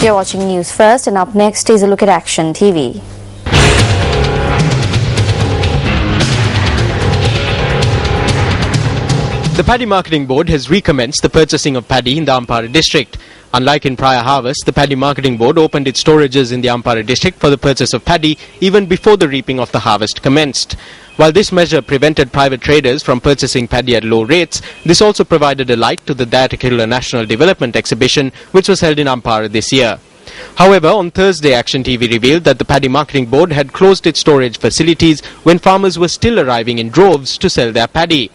You're watching News First, and up next is a look at Action TV. The Paddy Marketing Board has recommenced the purchasing of paddy in the Ampara district. Unlike in prior harvests, the Paddy Marketing Board opened its storages in the Ampara district for the purchase of paddy even before the reaping of the harvest commenced. While this measure prevented private traders from purchasing paddy at low rates, this also provided a light to the Dayatakirula National Development Exhibition, which was held in Ampara this year. However, on Thursday, Action TV revealed that the Paddy Marketing Board had closed its storage facilities when farmers were still arriving in droves to sell their paddy.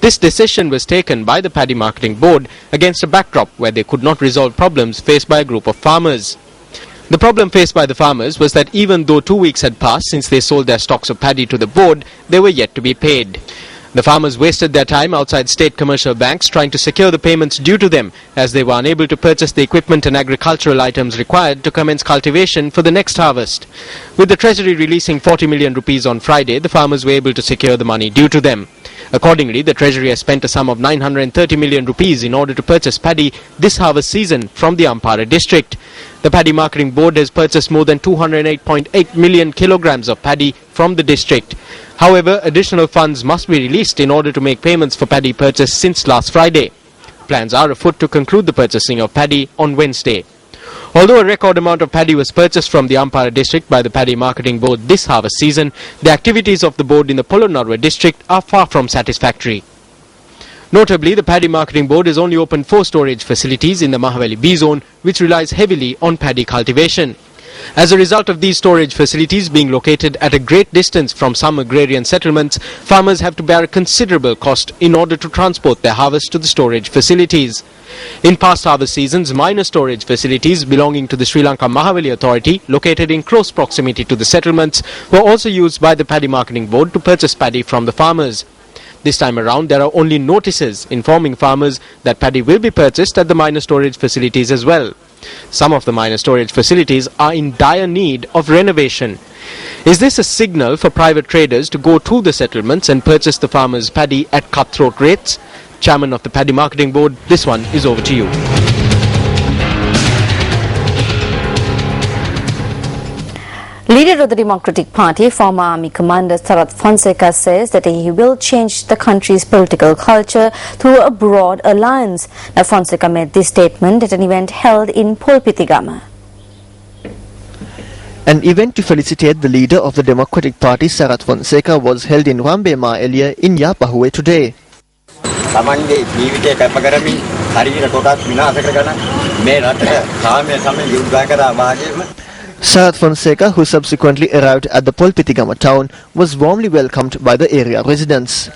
This decision was taken by the Paddy Marketing Board against a backdrop where they could not resolve problems faced by a group of farmers. The problem faced by the farmers was that even though 2 weeks had passed since they sold their stocks of paddy to the board, they were yet to be paid. The farmers wasted their time outside state commercial banks trying to secure the payments due to them, as they were unable to purchase the equipment and agricultural items required to commence cultivation for the next harvest. With the Treasury releasing 40 million rupees on Friday, the farmers were able to secure the money due to them. Accordingly, the Treasury has spent a sum of 930 million rupees in order to purchase paddy this harvest season from the Ampara district. The Paddy Marketing Board has purchased more than 208.8 million kilograms of paddy from the district. However, additional funds must be released in order to make payments for paddy purchase since last Friday. Plans are afoot to conclude the purchasing of paddy on Wednesday. Although a record amount of paddy was purchased from the Ampara district by the Paddy Marketing Board this harvest season, the activities of the board in the Polonnaruwa district are far from satisfactory. Notably, the Paddy Marketing Board has only opened 4 storage facilities in the Mahaweli B zone, which relies heavily on paddy cultivation. As a result of these storage facilities being located at a great distance from some agrarian settlements, farmers have to bear a considerable cost in order to transport their harvest to the storage facilities. In past harvest seasons, minor storage facilities belonging to the Sri Lanka Mahaweli Authority, located in close proximity to the settlements, were also used by the Paddy Marketing Board to purchase paddy from the farmers. This time around, there are only notices informing farmers that paddy will be purchased at the minor storage facilities as well. Some of the minor storage facilities are in dire need of renovation. Is this a signal for private traders to go to the settlements and purchase the farmers' paddy at cutthroat rates? Chairman of the Paddy Marketing Board, this one is over to you. Leader of the Democratic Party, former Army Commander Sarath Fonseca, says that he will change the country's political culture through a broad alliance. Now, Fonseca made this statement at an event held in Polpitigama. An event to felicitate the leader of the Democratic Party, Sarath Fonseca, was held in Rambema Elia in Yapahuwe today. Sarath Fonseca, who subsequently arrived at the Polpitigama town, was warmly welcomed by the area residents.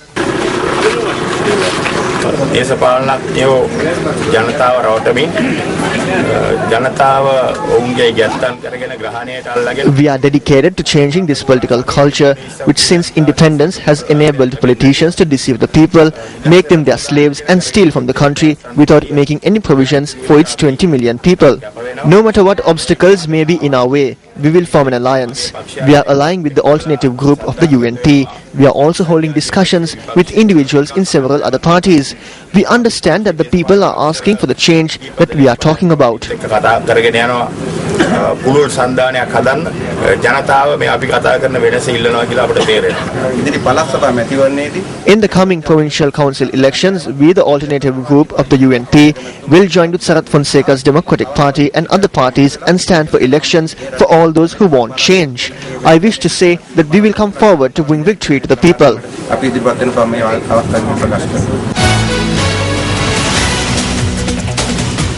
We are dedicated to changing this political culture, which since independence has enabled politicians to deceive the people, make them their slaves and steal from the country without making any provisions for its 20 million people. No matter what obstacles may be in our way, we will form an alliance. We are allying with the alternative group of the UNP. We are also holding discussions with individuals in several other parties. We understand that the people are asking for the change that we are talking about. In the coming provincial council elections, we, the alternative group of the UNP, will join with Sarath Fonseca's Democratic Party and other parties and stand for elections for all those who want change. I wish to say that we will come forward to bring victory to the people.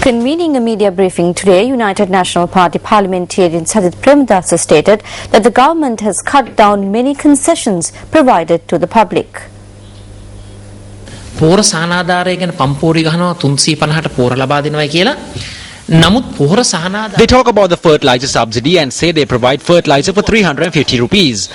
Convening a media briefing today, United National Party parliamentarian Sajith Premadasa stated that the government has cut down many concessions provided to the public. පෝර සහනාධාරය ගැන පම්පෝරි ගහනවා 350ට පෝර ලබා දෙනවයි කියලා. නමුත් පෝර සහනාධාරය They talk about the fertilizer subsidy and say they provide fertilizer for 350 rupees.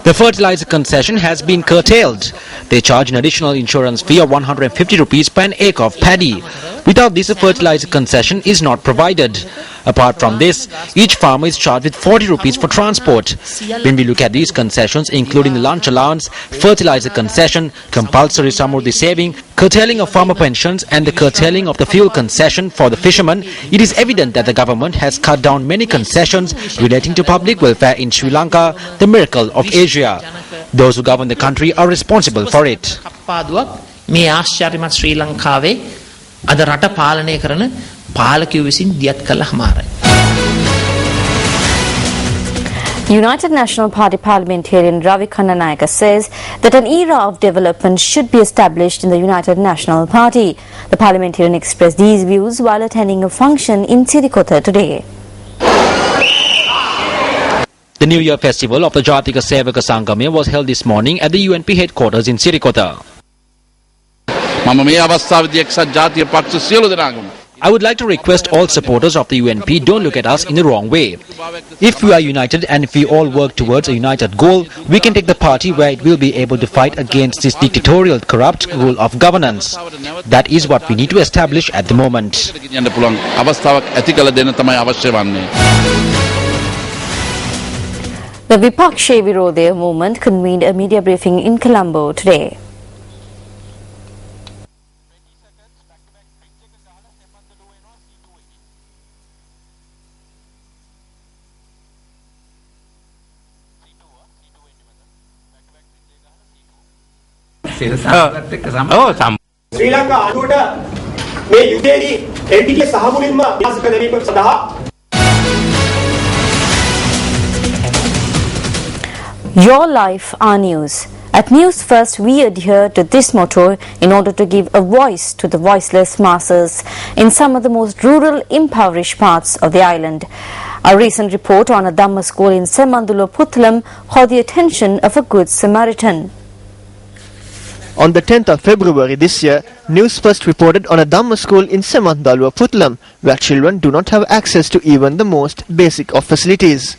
The fertilizer concession has been curtailed. They charge an additional insurance fee of 150 rupees per an acre of paddy. Without this, a fertilizer concession is not provided. Apart from this, each farmer is charged with 40 rupees for transport. When we look at these concessions, including the lunch allowance, fertilizer concession, compulsory samurdhi saving, curtailing of farmer pensions and the curtailing of the fuel concession for the fishermen, it is evident that the government has cut down many concessions relating to public welfare in Sri Lanka, the miracle of Asia. Those who govern the country are responsible for it. මේ ආශ්චර්යමත් ශ්‍රී ලංකාවේ අද රට පාලනය කරන පාලකයෝ විසින් දියත් කළ හමාරයි. United National Party parliamentarian Ravi Kannanayaka says that an era of development should be established in the United National Party. The parliamentarian expressed these views while attending a function in Sirikota today. The New Year festival of the Jatika Sevaka Sanghamaya was held this morning at the UNP headquarters in Sirikota. I would like to request all supporters of the UNP, don't look at us in the wrong way. If we are united and if we all work towards a united goal, we can take the party where it will be able to fight against this dictatorial, corrupt rule of governance. That is what we need to establish at the moment. The Vipakshe Virodhe movement convened a media briefing in Colombo today. ශ්‍රී ලංකා ආණ්ඩුවට මේ යුද්ධයේදී LTTE සහ මුලින්ම විනාශ කර දැමීම සඳහා Your life, our news. At News First, we adhere to this motto in order to give a voice to the voiceless masses in some of the most rural, impoverished parts of the island. A recent report on a Dhamma school in Semandulo Puttalam caught the attention of a good Samaritan. On the 10th of February this year, News First reported on a Dhamma school in Semandalwa Puttalam, where children do not have access to even the most basic of facilities.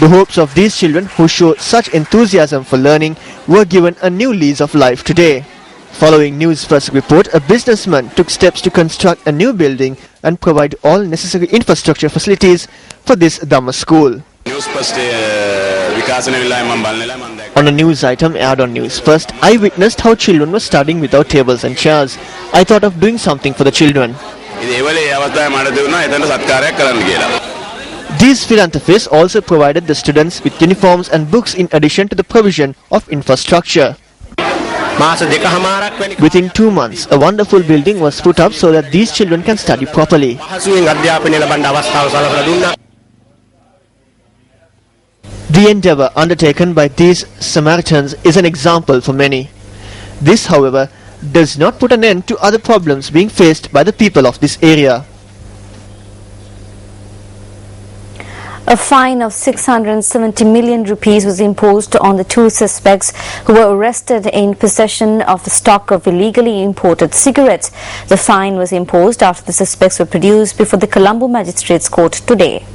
The hopes of these children who show such enthusiasm for learning were given a new lease of life today. Following News First report, a businessman took steps to construct a new building and provide all necessary infrastructure facilities for this Dhamma school. On a news item aired on News First, I witnessed how children were studying without tables and chairs. I thought of doing something for the children. These philanthropists also provided the students with uniforms and books in addition to the provision of infrastructure. Within 2 months, a wonderful building was put up so that these children can study properly. The endeavor undertaken by these Samaritans is an example for many. This, however, does not put an end to other problems being faced by the people of this area. A fine of 670 million rupees was imposed on the 2 suspects who were arrested in possession of a stock of illegally imported cigarettes. The fine was imposed after the suspects were produced before the Colombo Magistrates Court today.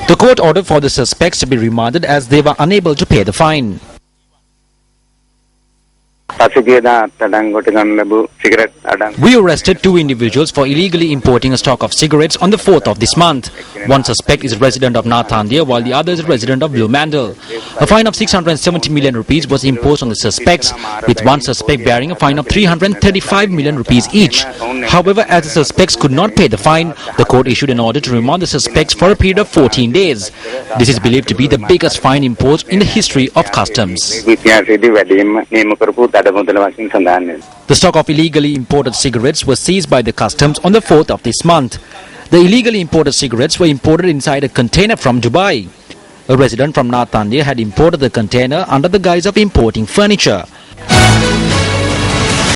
The court ordered for the suspects to be remanded as they were unable to pay the fine. We arrested 2 individuals for illegally importing a stock of cigarettes on the 4th of this month. One suspect is a resident of Nathandia while the other is a resident of Blue Mandal. A fine of 670 million rupees was imposed on the suspects, with one suspect bearing a fine of 335 million rupees each. However, as the suspects could not pay the fine, the court issued an order to remand the suspects for a period of 14 days. This is believed to be the biggest fine imposed in the history of customs. The stock of illegally imported cigarettes was seized by the customs on the 4th of this month. The illegally imported cigarettes were imported inside a container from Dubai. A resident from Nathandia had imported the container under the guise of importing furniture.